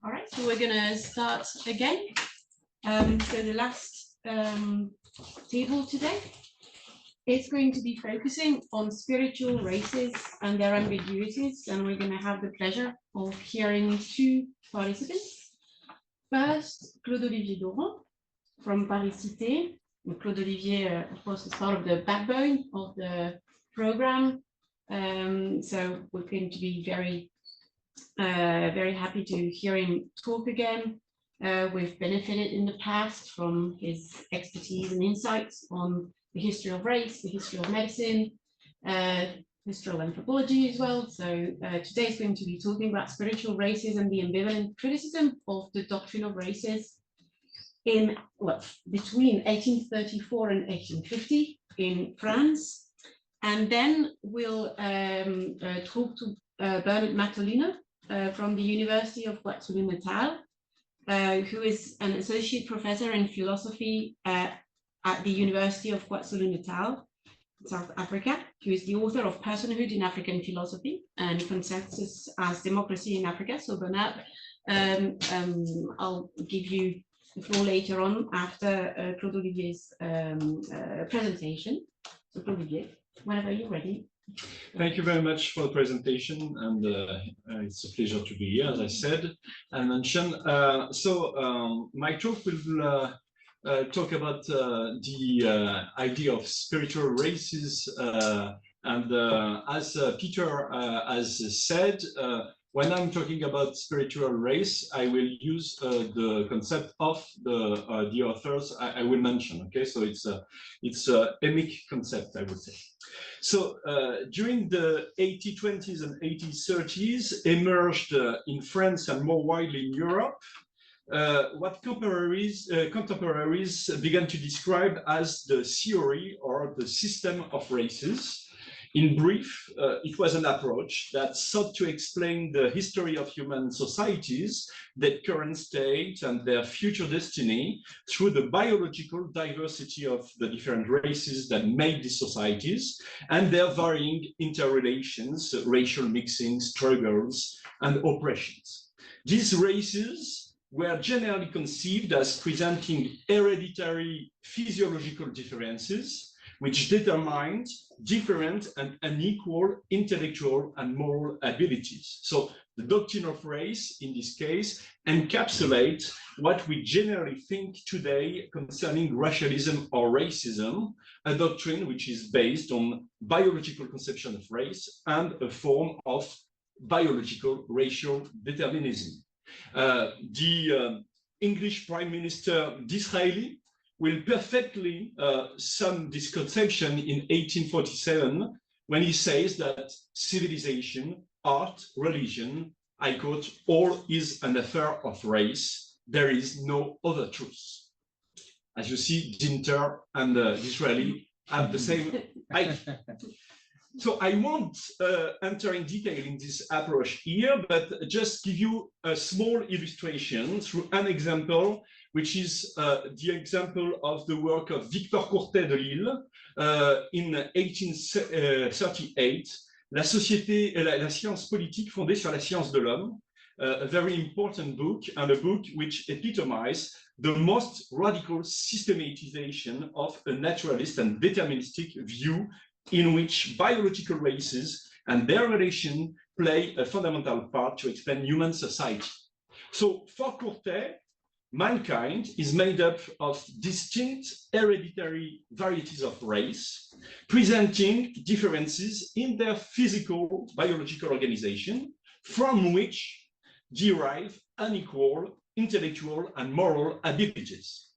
All right, so we're going to start again. So the last table today is going to be focusing on spiritual races and their ambiguities, and we're going to have the pleasure of hearing two participants. First, Claude-Olivier Doron from Paris Cité. Claude-Olivier, of course, is part of the backbone of the program. So we're going to be very happy to hear him talk again. We've benefited in the past from his expertise and insights on the history of race, the history of medicine, history of anthropology as well. So today is going to be talking about spiritual races and the ambivalent criticism of the doctrine of races in between 1834 and 1850 in France. And then we'll talk to Bernard Matolino from the University of KwaZulu-Natal, who is an associate professor in philosophy at the University of KwaZulu-Natal, South Africa, who is the author of Personhood in African Philosophy and Consensus as Democracy in Africa. So Bernard, I'll give you the floor later on after Claude-Olivier's presentation. So Claude-Olivier, whenever you're ready. Thank you very much for the presentation, and it's a pleasure to be here, as I said and mentioned. My talk will talk about the idea of spiritual races, and as Peter has said, when I'm talking about spiritual race, I will use the concept of the authors I will mention. Okay, so it's a emic concept, I would say. So during the 1820s and 1830s, emerged in France and more widely in Europe what contemporaries began to describe as the theory or the system of races. In brief, it was an approach that sought to explain the history of human societies, their current state and their future destiny through the biological diversity of the different races that made these societies and their varying interrelations, racial mixing, struggles, and oppressions. These races were generally conceived as presenting hereditary physiological differences which determined different and unequal intellectual and moral abilities. So the doctrine of race, in this case, encapsulates what we generally think today concerning racialism or racism, a doctrine which is based on biological conception of race and a form of biological racial determinism. The English Prime Minister Disraeli will perfectly sum this conception in 1847 when he says that civilization, art, religion, I quote, all is an affair of race. There is no other truth. As you see, Dinter and Disraeli have the same idea. So I won't enter in detail in this approach here, but just give you a small illustration through an example, which is the example of the work of Victor Courtet de Lille in 1838, La science politique fondée sur la science de l'homme, a very important book and a book which epitomizes the most radical systematization of a naturalist and deterministic view in which biological races and their relation play a fundamental part to explain human society. So for Courtet, mankind is made up of distinct hereditary varieties of race, presenting differences in their physical biological organization, from which derive unequal intellectual and moral abilities.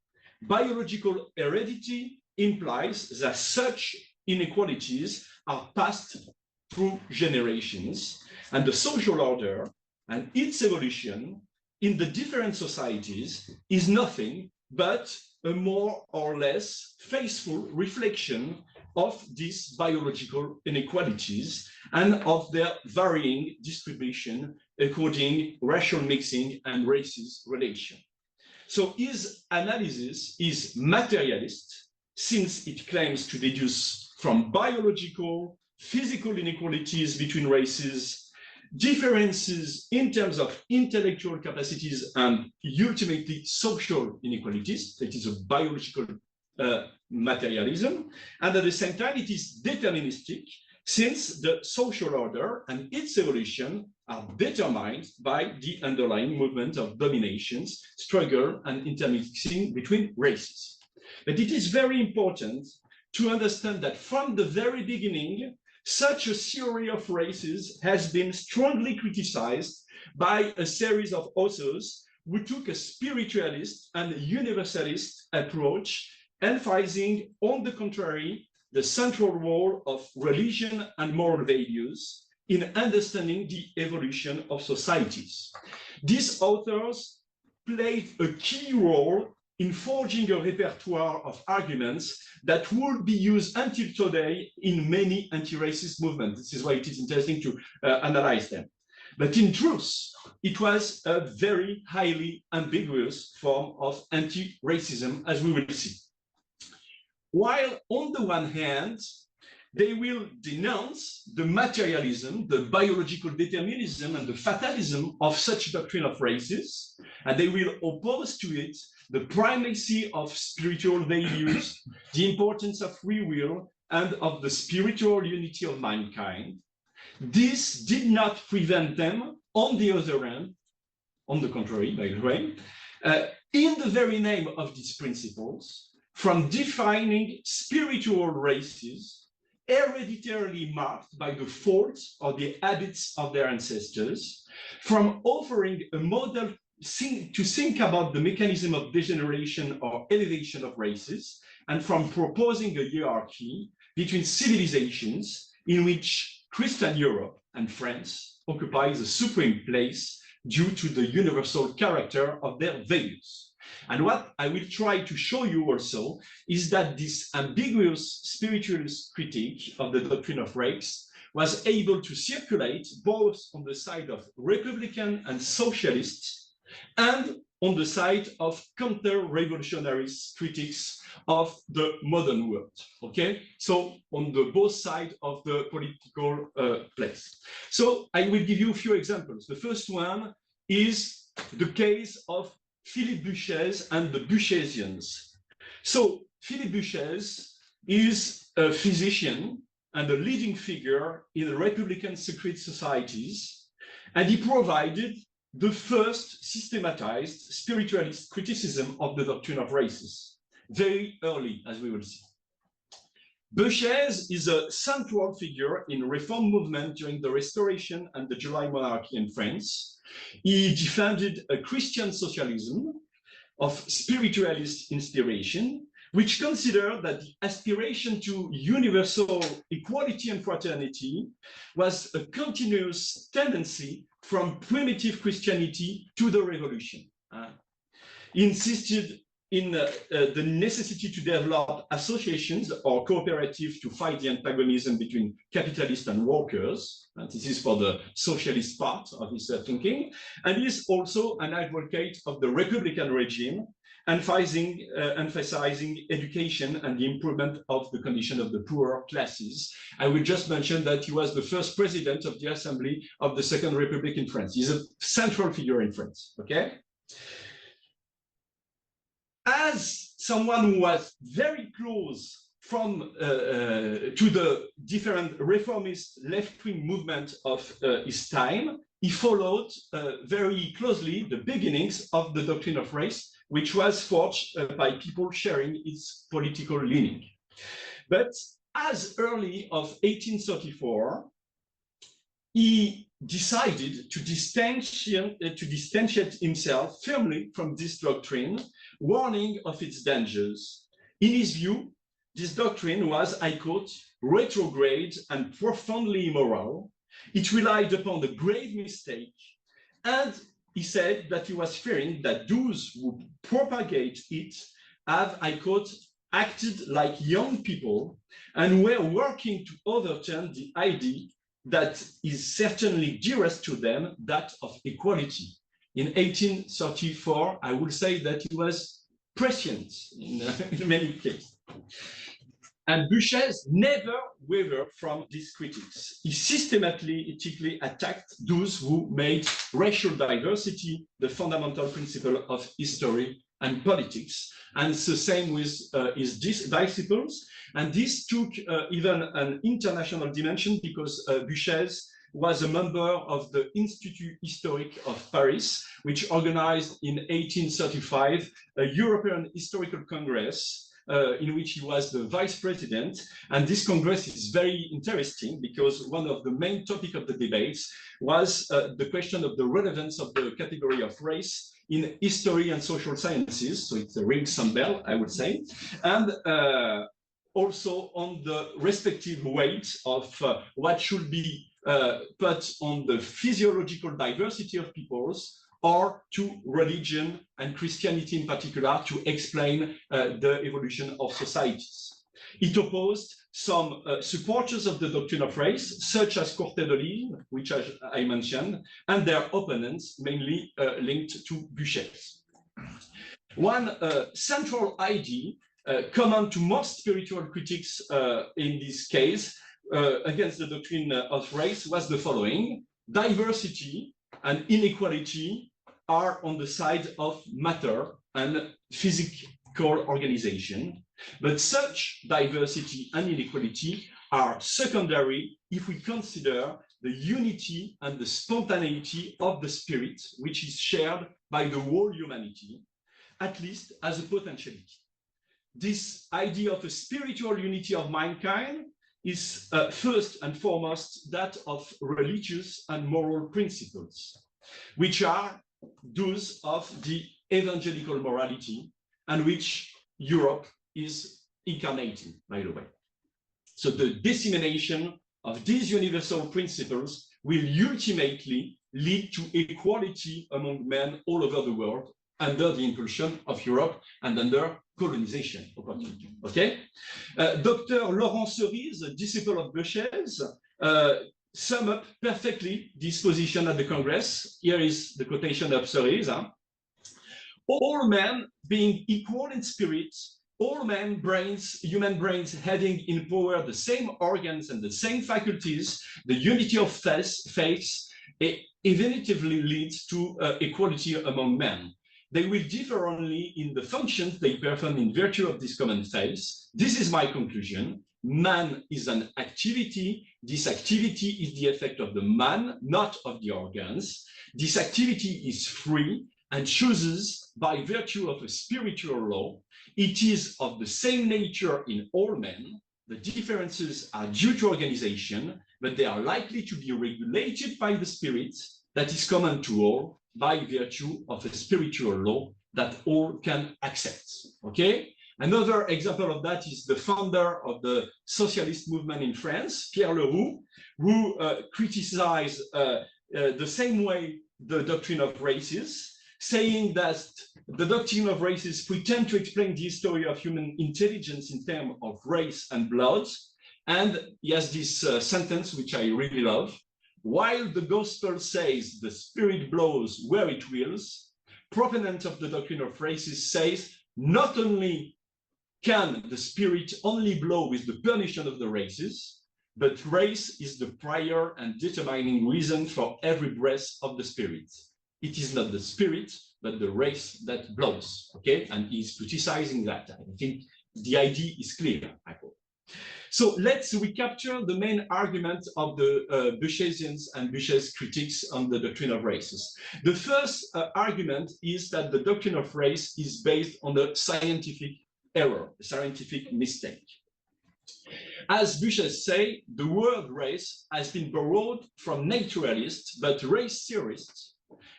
Biological heredity implies that such inequalities are passed through generations, and the social order and its evolution in the different societies is nothing but a more or less faithful reflection of these biological inequalities and of their varying distribution according racial mixing and racist relation. So his analysis is materialist, since it claims to deduce from biological, physical inequalities between races differences in terms of intellectual capacities and ultimately social inequalities. It is a biological materialism. And at the same time, it is deterministic, since the social order and its evolution are determined by the underlying movement of dominations, struggle, and intermixing between races. But it is very important to understand that from the very beginning, such a theory of races has been strongly criticized by a series of authors who took a spiritualist and universalist approach, emphasizing, on the contrary, the central role of religion and moral values in understanding the evolution of societies. These authors played a key role in forging a repertoire of arguments that would be used until today in many anti-racist movements. This is why it is interesting to analyze them. But in truth, it was a very highly ambiguous form of anti-racism, as we will see. While on the one hand, they will denounce the materialism, the biological determinism, and the fatalism of such doctrine of races, and they will oppose to it the primacy of spiritual values, the importance of free will, and of the spiritual unity of mankind. This did not prevent them, on the other hand, on the contrary, by the way, in the very name of these principles, from defining spiritual races hereditarily marked by the faults or the habits of their ancestors, from offering a model to think about the mechanism of degeneration or elevation of races, and from proposing a hierarchy between civilizations in which Christian Europe and France occupy the supreme place due to the universal character of their values. And what I will try to show you also is that this ambiguous spiritualist critique of the doctrine of race was able to circulate both on the side of Republican and socialists and on the side of counter-revolutionary critics of the modern world, okay? So on the both sides of the political place. So I will give you a few examples. The first one is the case of Philippe Buchez and the Buchezians. So Philippe Buchez is a physician and a leading figure in Republican secret societies, and he provided the first systematized spiritualist criticism of the doctrine of races, very early, as we will see. Buchez is a central figure in reform movement during the Restoration and the July monarchy in France. He defended a Christian socialism of spiritualist inspiration, which considered that the aspiration to universal equality and fraternity was a continuous tendency from primitive Christianity to the revolution. He insisted in the necessity to develop associations or cooperatives to fight the antagonism between capitalists and workers. And this is for the socialist part of his thinking. And he is also an advocate of the Republican regime, emphasizing education and the improvement of the condition of the poorer classes. I will just mention that he was the first president of the Assembly of the Second Republic in France. He's a central figure in France, okay? As someone who was very close to the different reformist left-wing movement of his time, he followed very closely the beginnings of the doctrine of race, which was forged by people sharing its political leaning. But as early as 1834, he decided to distantiate himself firmly from this doctrine, warning of its dangers. In his view, this doctrine was, I quote, retrograde and profoundly immoral. It relied upon the grave mistake, and he said that he was fearing that those who propagate it have, I quote, acted like young people and were working to overturn the idea that is certainly dearest to them, that of equality. In 1834, I would say that he was prescient in many cases. And Buchez never wavered from these critiques. He systematically attacked those who made racial diversity the fundamental principle of history and politics. And it's the same with his disciples. And this took even an international dimension because Buchez was a member of the Institut Historique of Paris, which organized in 1835 a European Historical Congress in which he was the vice president. And this Congress is very interesting because one of the main topics of the debates was the question of the relevance of the category of race in history and social sciences. So it rings some bell, I would say. And also on the respective weight of what should be put on the physiological diversity of peoples or to religion and Christianity in particular to explain the evolution of societies. It opposed some supporters of the doctrine of race, such as Claude-Olivier, which I mentioned, and their opponents, mainly linked to Buchez. One central idea common to most spiritual critics in this case against the doctrine of race was the following: diversity and inequality are on the side of matter and physical organization, but such diversity and inequality are secondary if we consider the unity and the spontaneity of the spirit, which is shared by the whole humanity, at least as a potentiality. This idea of a spiritual unity of mankind is first and foremost that of religious and moral principles, which are those of the evangelical morality and which Europe is incarnating, by the way. So the dissemination of these universal principles will ultimately lead to equality among men all over the world under the impulsion of Europe and under colonization opportunity. Okay? Dr. Doron Spiritual, a disciple of Buchez, sum up perfectly this position at the Congress. Here is the quotation of Spiritual. All men being equal in spirit, all human brains having in power the same organs and the same faculties, the unity of faith inevitably leads to equality among men. They will differ only in the functions they perform in virtue of this common faith. This is my conclusion. Man is an activity. This activity is the effect of the man, not of the organs. This activity is free and chooses by virtue of a spiritual law. It is of the same nature in all men. The differences are due to organization, but they are likely to be regulated by the spirit that is common to all by virtue of a spiritual law that all can accept. Okay? Another example of that is the founder of the socialist movement in France, Pierre Leroux, who criticized the same way the doctrine of races, saying that the doctrine of races pretend to explain the history of human intelligence in terms of race and blood. And he has this sentence, which I really love. While the gospel says the spirit blows where it wills, proponent of the doctrine of races says not only can the spirit only blow with the permission of the races, but race is the prior and determining reason for every breath of the spirit. It is not the spirit, but the race that blows, okay? And he's criticizing that. I think the idea is clear, I hope. So let's recapture the main argument of the Buchezians and Buchez critics on the doctrine of races. The first argument is that the doctrine of race is based on a scientific error, a scientific mistake. As Buchez say, the word race has been borrowed from naturalists, but race theorists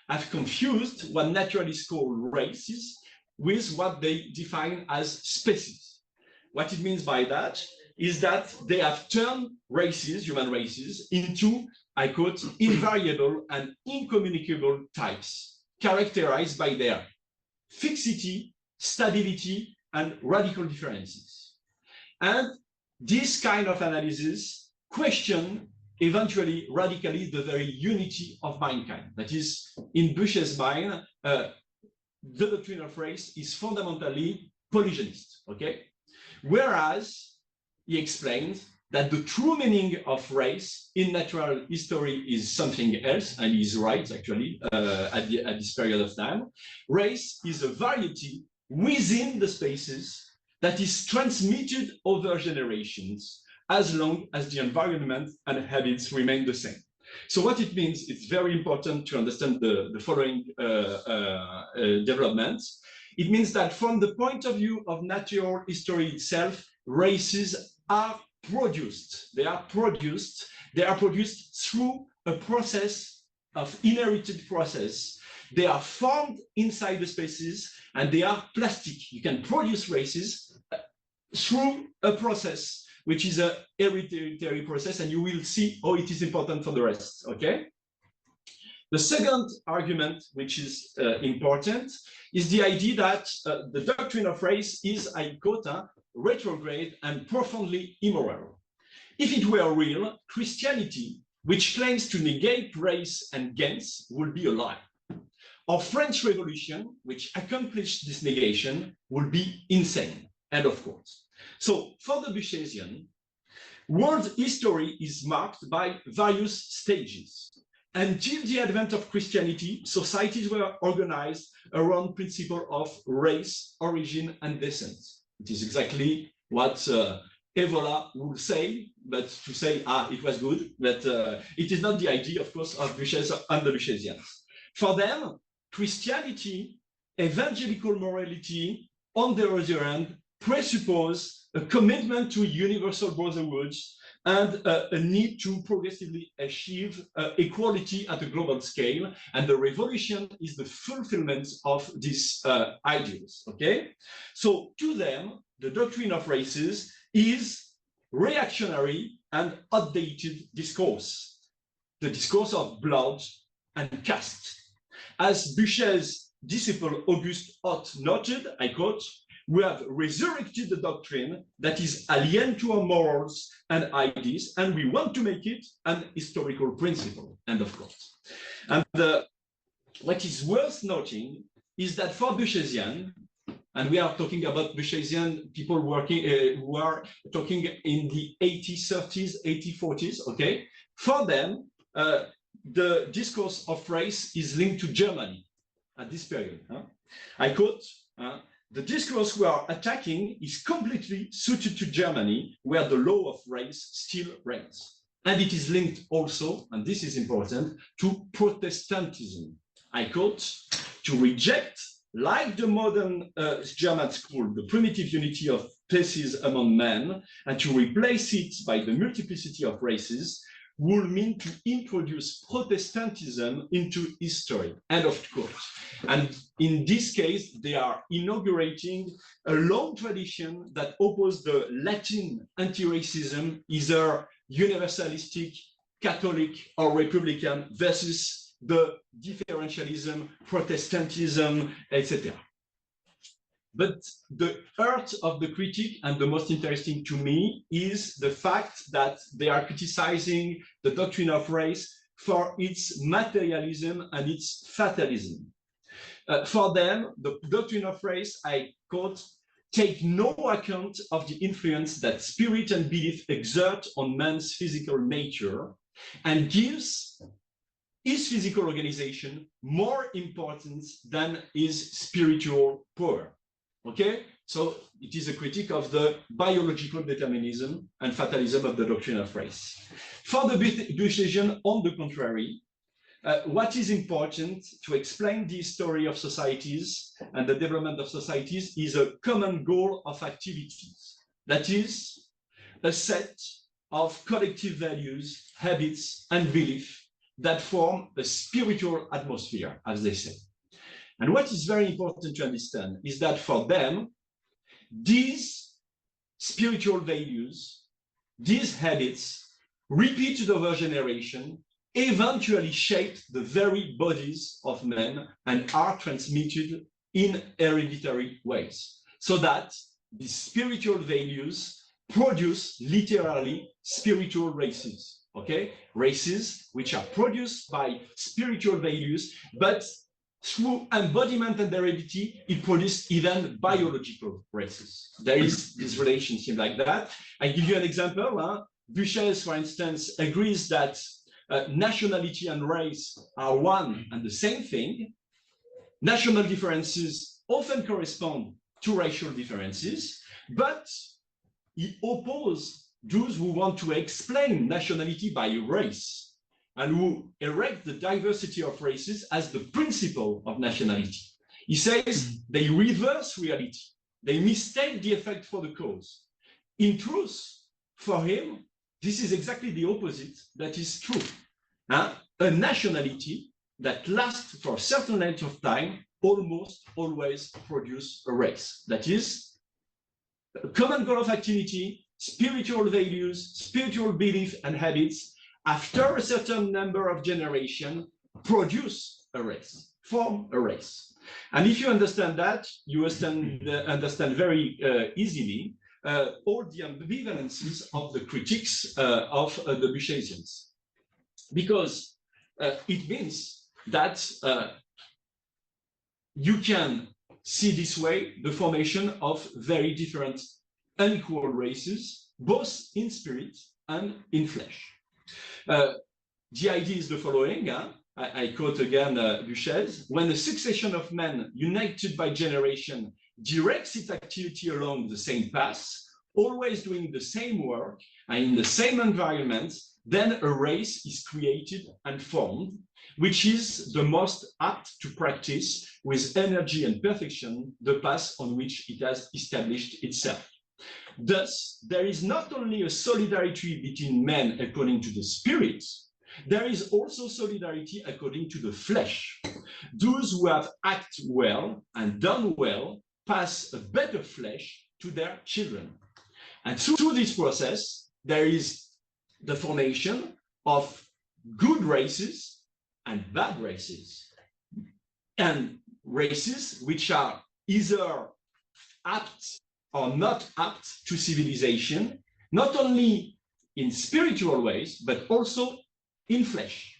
have confused what naturalists call races with what they define as species. What it means by that is that they have turned races, human races, into, I quote, invariable and incommunicable types, characterized by their fixity, stability, and radical differences. And this kind of analysis question eventually radically the very unity of mankind. That is, in Buchez's mind, the doctrine of race is fundamentally polygynist, okay? Whereas he explained that the true meaning of race in natural history is something else, and he's right, actually, at this period of time. Race is a variety within the spaces that is transmitted over generations as long as the environment and habits remain the same. So what it means, it's very important to understand the following developments. It means that from the point of view of natural history itself, races are produced. They are produced through a process of inherited process. They are formed inside the species and they are plastic. You can produce races through a process which is a hereditary process, and you will see how it is important for the rest, okay? The second argument, which is important, is the idea that the doctrine of race is, I quote, retrograde and profoundly immoral. If it were real, Christianity, which claims to negate race and gens, would be a lie. Our French Revolution, which accomplished this negation, would be insane, end of quote. So for the Buchesian, world history is marked by various stages. Until the advent of Christianity, societies were organized around principle of race, origin, and descent. It is exactly what Evola would say, but to say, it was good, but it is not the idea, of course, of Buches and the Buchesians. For them, Christianity, evangelical morality, on the other hand, presuppose a commitment to universal brotherhood and a need to progressively achieve equality at a global scale. And the revolution is the fulfillment of these ideals, okay? So to them, the doctrine of races is reactionary and outdated discourse, the discourse of blood and caste. As Bucher's disciple Auguste Hott noted, I quote, "We have resurrected the doctrine that is alien to our morals and ideas, and we want to make it an historical principle," end of quote. And what is worth noting is that for Buchesian, and we are talking about Buchesian people working who are talking in the 1830s, 1840s, okay? For them, the discourse of race is linked to Germany at this period. I quote, "The discourse we are attacking is completely suited to Germany, where the law of race still reigns." And it is linked also, and this is important, to Protestantism. I quote, "To reject, like the modern German school, the primitive unity of species among men, and to replace it by the multiplicity of races, would mean to introduce Protestantism into history," end of quote. And in this case, they are inaugurating a long tradition that opposes the Latin anti-racism, either universalistic, Catholic, or Republican, versus the differentialism, Protestantism, etc. But the heart of the critique, and the most interesting to me, is the fact that they are criticizing the doctrine of race for its materialism and its fatalism. For them, the doctrine of race, I quote, "take no account of the influence that spirit and belief exert on man's physical nature and gives his physical organization more importance than his spiritual power." Okay, so it is a critique of the biological determinism and fatalism of the doctrine of race. For the Buchesian, on the contrary, what is important to explain the history of societies and the development of societies is a common goal of activities. That is, a set of collective values, habits, and beliefs that form a spiritual atmosphere, as they say. And what is very important to understand is that for them, these spiritual values, these habits, repeated over generation, eventually shape the very bodies of men and are transmitted in hereditary ways. So that these spiritual values produce literally spiritual races, okay? Races which are produced by spiritual values, but through embodiment and heredity, it produced even biological races. There is this relationship like that. I give you an example. Buchez, for instance, agrees that nationality and race are one and the same thing. National differences often correspond to racial differences, but he opposes those who want to explain nationality by race and who erect the diversity of races as the principle of nationality. He says they reverse reality. They mistake the effect for the cause. In truth, for him, this is exactly the opposite that is true. A nationality that lasts for a certain length of time almost always produces a race. That is, a common goal of activity, spiritual values, spiritual belief and habits, after a certain number of generations, produce a race, form a race. And if you understand that, you understand very easily all the ambivalences of the critiques of the Buchezians. Because it means that you can see this way the formation of very different unequal races, both in spirit and in flesh. The idea is the following. I quote again Buchez. When a succession of men united by generation directs its activity along the same path, always doing the same work and in the same environment, then a race is created and formed, which is the most apt to practice with energy and perfection the path on which it has established itself. Thus, there is not only a solidarity between men according to the spirit, there is also solidarity according to the flesh. Those who have acted well and done well pass a better flesh to their children. And through this process, there is the formation of good races and bad races, and races which are either apt or not apt to civilization, not only in spiritual ways, but also in flesh.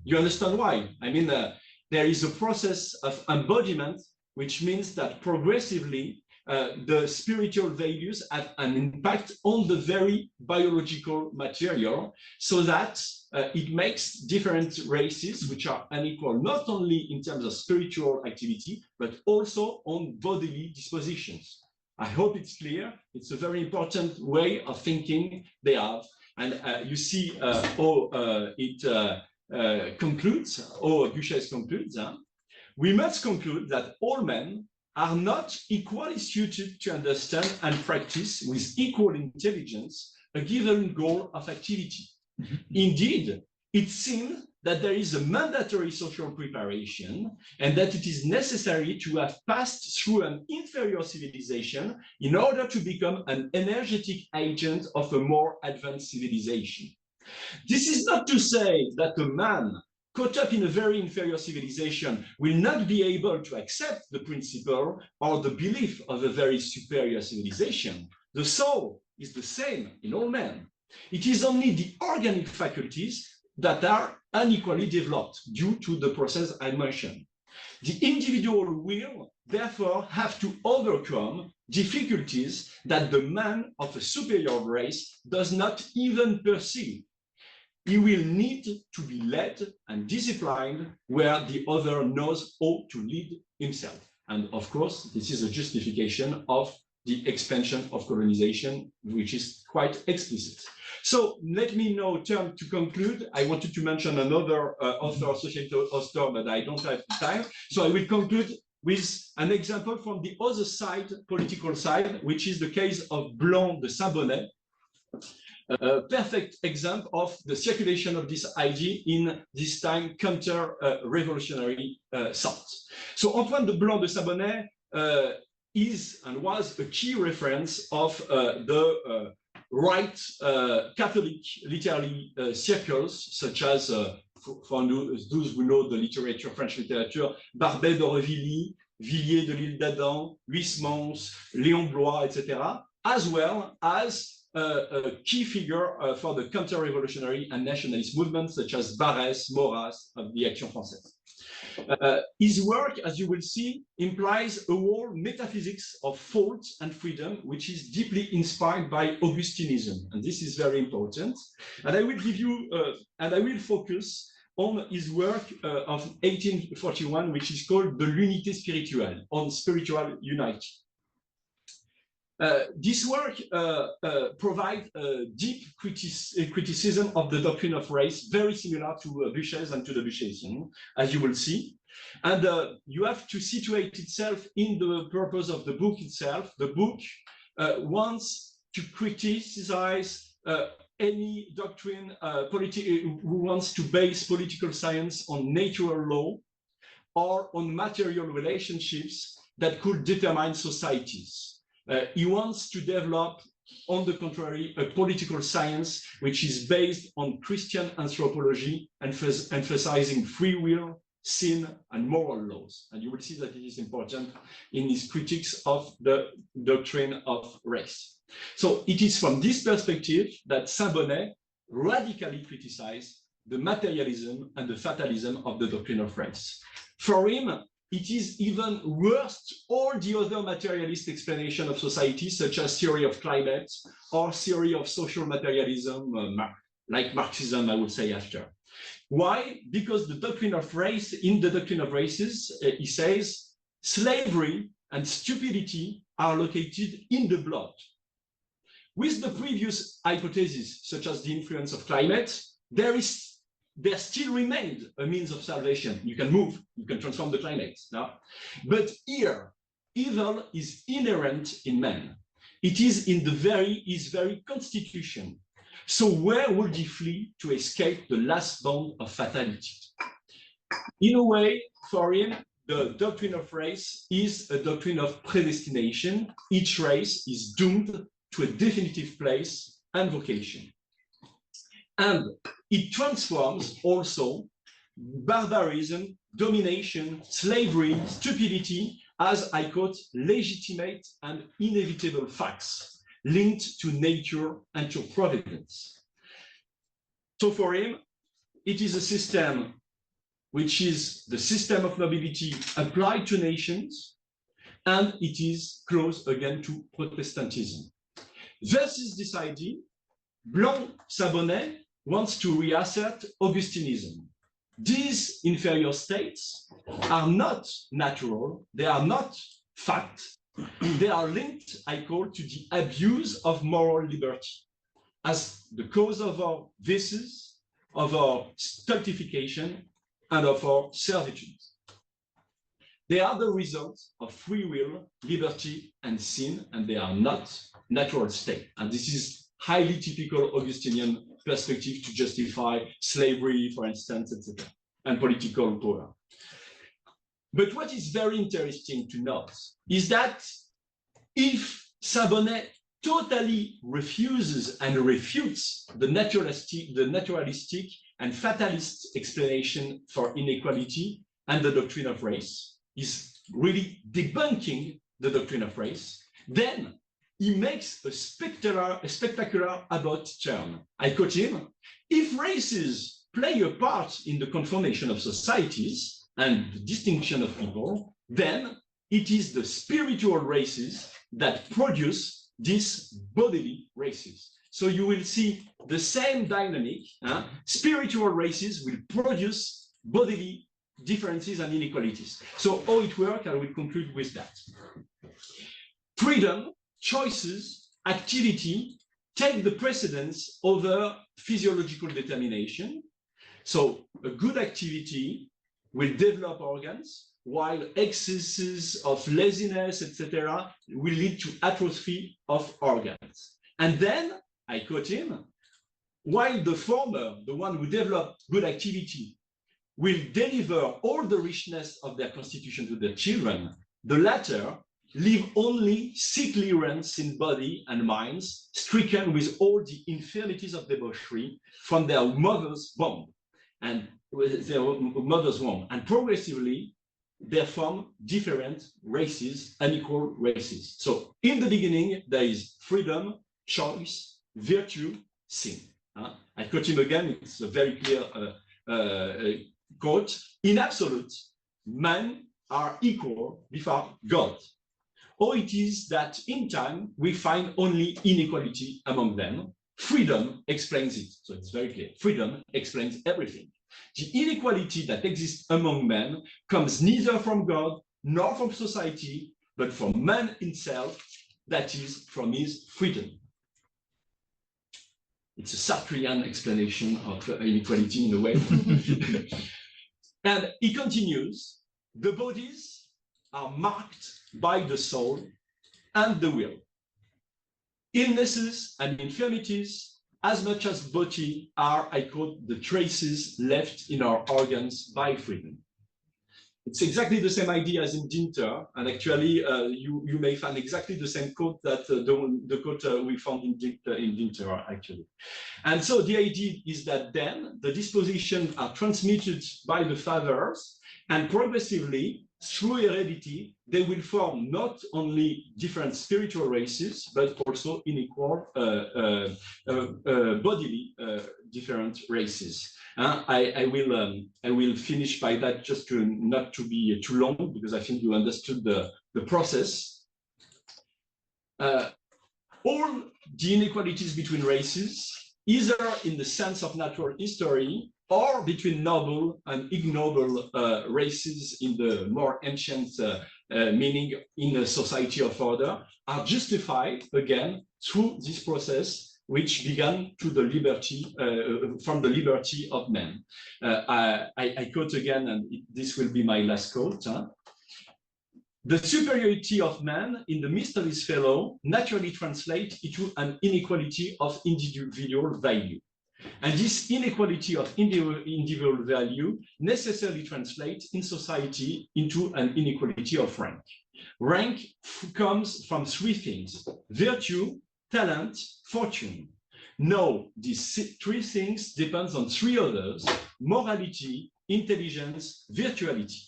You understand why? I mean, there is a process of embodiment, which means that progressively the spiritual values have an impact on the very biological material, so that it makes different races which are unequal, not only in terms of spiritual activity, but also on bodily dispositions. I hope it's clear. It's a very important way of thinking they have. And you see how it concludes, how Buchez concludes. We must conclude that all men are not equally suited to understand and practice with equal intelligence a given goal of activity. Indeed, it seems that there is a mandatory social preparation and that it is necessary to have passed through an inferior civilization in order to become an energetic agent of a more advanced civilization. This is not to say that a man caught up in a very inferior civilization will not be able to accept the principle or the belief of a very superior civilization. The soul is the same in all men. It is only the organic faculties that are unequally developed due to the process I mentioned. The individual will therefore have to overcome difficulties that the man of a superior race does not even perceive. He will need to be led and disciplined where the other knows how to lead himself. And of course, this is a justification of the expansion of colonization, which is quite explicit. So let me now turn to conclude. I wanted to mention another author, associated author, but I don't have time. So I will conclude with an example from the other side, political side, which is the case of Blanc de Saint-Bonnet, a perfect example of the circulation of this idea in this time counter-revolutionary thought. So Antoine de Blanc de Saint-Bonnet is and was a key reference of the right Catholic literary circles, such as, for those who know the literature, French literature, Barbet d'Aurevilly, Villiers de l'Île d'Adam, Huysmans, Léon Blois, etc., as well as a key figure for the counter-revolutionary and nationalist movements, such as Barrès, Maurras of the Action Française. His work, as you will see, implies a whole metaphysics of fault and freedom, which is deeply inspired by Augustinism. And this is very important. And I will give you, and I will focus on his work of 1841, which is called the L'Unité Spirituelle, on spiritual unity. This work provides a deep criticism of the doctrine of race, very similar to Buchez and to the Buchezian, as you will see. And you have to situate itself in the purpose of the book itself. The book wants to criticize any doctrine who wants to base political science on natural law or on material relationships that could determine societies. He wants to develop, on the contrary, a political science which is based on Christian anthropology, emphasizing free will, sin, and moral laws. And you will see that it is important in his critiques of the doctrine of race. So it is from this perspective that Saint-Bonnet radically criticized the materialism and the fatalism of the doctrine of race. For him, it is even worse all the other materialist explanation of society, such as theory of climate or theory of social materialism, like Marxism, I would say after. Why? Because the doctrine of race, in the doctrine of races, he says, slavery and stupidity are located in the blood. With the previous hypothesis, such as the influence of climate, there still remained a means of salvation. You can move, you can transform the climate. No? But here, evil is inherent in man. It is in his very constitution. So where would he flee to escape the last bound of fatality? In a way, for him, the doctrine of race is a doctrine of predestination. Each race is doomed to a definitive place and vocation. And it transforms also barbarism, domination, slavery, stupidity, as I quote, legitimate and inevitable facts linked to nature and to providence. So for him, it is a system which is the system of nobility applied to nations, and it is close again to Protestantism. Versus this idea, Blanc-Saint-Bonnet wants to reassert Augustinism. These inferior states are not natural, they are not fact, they are linked, I call, to the abuse of moral liberty as the cause of our vices, of our stultification, and of our servitude. They are the result of free will, liberty, and sin, and they are not natural state. And this is highly typical Augustinian perspective to justify slavery, for instance, etc., and political power. But what is very interesting to note is that if Saint-Bonnet totally refuses and refutes the naturalistic and fatalist explanation for inequality and the doctrine of race, is really debunking the doctrine of race, then he makes a spectacular about turn. I quote him, if races play a part in the conformation of societies and the distinction of people, then it is the spiritual races that produce these bodily races. So you will see the same dynamic. Spiritual races will produce bodily differences and inequalities. So how it works, I will conclude with that. Freedom, choices, activity take the precedence over physiological determination. So a good activity will develop organs, while excesses of laziness, etc., will lead to atrophy of organs. And then, I quote him, while the former, the one who developed good activity, will deliver all the richness of their constitution to their children, the latter leave only sickly rents in body and minds, stricken with all the infirmities of debauchery from their mother's womb, and progressively they form different races, unequal races. So in the beginning, there is freedom, choice, virtue, sin. I quote him again, it's a very clear quote, in absolute, men are equal before God. Or it is that in time, we find only inequality among them. Freedom explains it. So it's very clear. Freedom explains everything. The inequality that exists among men comes neither from God nor from society, but from man himself, that is, from his freedom. It's a Sartrean explanation of inequality in a way. And he continues, the bodies are marked by the soul and the will. Illnesses and infirmities, as much as body, are, I quote, the traces left in our organs by freedom. It's exactly the same idea as in Dinter, and actually you may find exactly the same quote that the quote we found in Dinter, actually. And so the idea is that then the dispositions are transmitted by the fathers, and progressively, through heredity, they will form not only different spiritual races, but also unequal bodily different races. I will finish by that, just to not to be too long, because I think you understood the process. All the inequalities between races, either in the sense of natural history or between noble and ignoble races in the more ancient meaning in a society of order, are justified again through this process, which began to the liberty, from the liberty of man. I quote again, and this will be my last quote. The superiority of man in the midst of his fellow naturally translates into an inequality of individual value. And this inequality of individual value necessarily translates in society into an inequality of rank. Rank comes from three things: virtue, talent, fortune. No, these three things depend on three others: morality, intelligence, virtuality.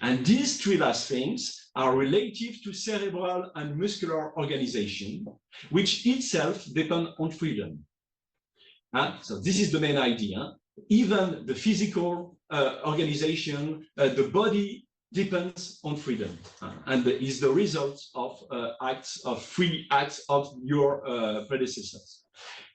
And these three last things are relative to cerebral and muscular organization, which itself depend on freedom. So this is the main idea. Even the physical organization, the body depends on freedom, and is the result of free acts of your predecessors.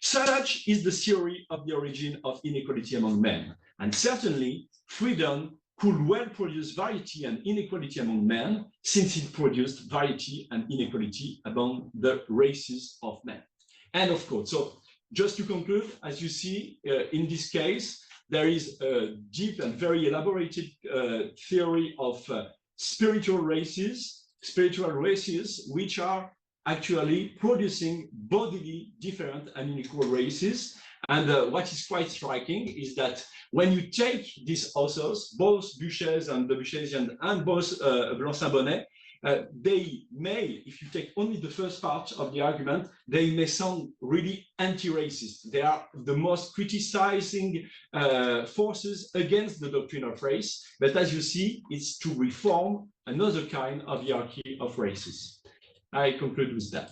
Such is the theory of the origin of inequality among men, and certainly freedom could well produce variety and inequality among men, since it produced variety and inequality among the races of men. And of course, so just to conclude, as you see, in this case, there is a deep and very elaborated theory of spiritual races, which are actually producing bodily different and unequal races. And what is quite striking is that when you take these authors, both Buchez and the Buchezian and both Blanc-Saint-Bonnet, they may, if you take only the first part of the argument, they may sound really anti-racist. They are the most criticizing forces against the doctrine of race. But as you see, it's to reform another kind of hierarchy of races. I conclude with that.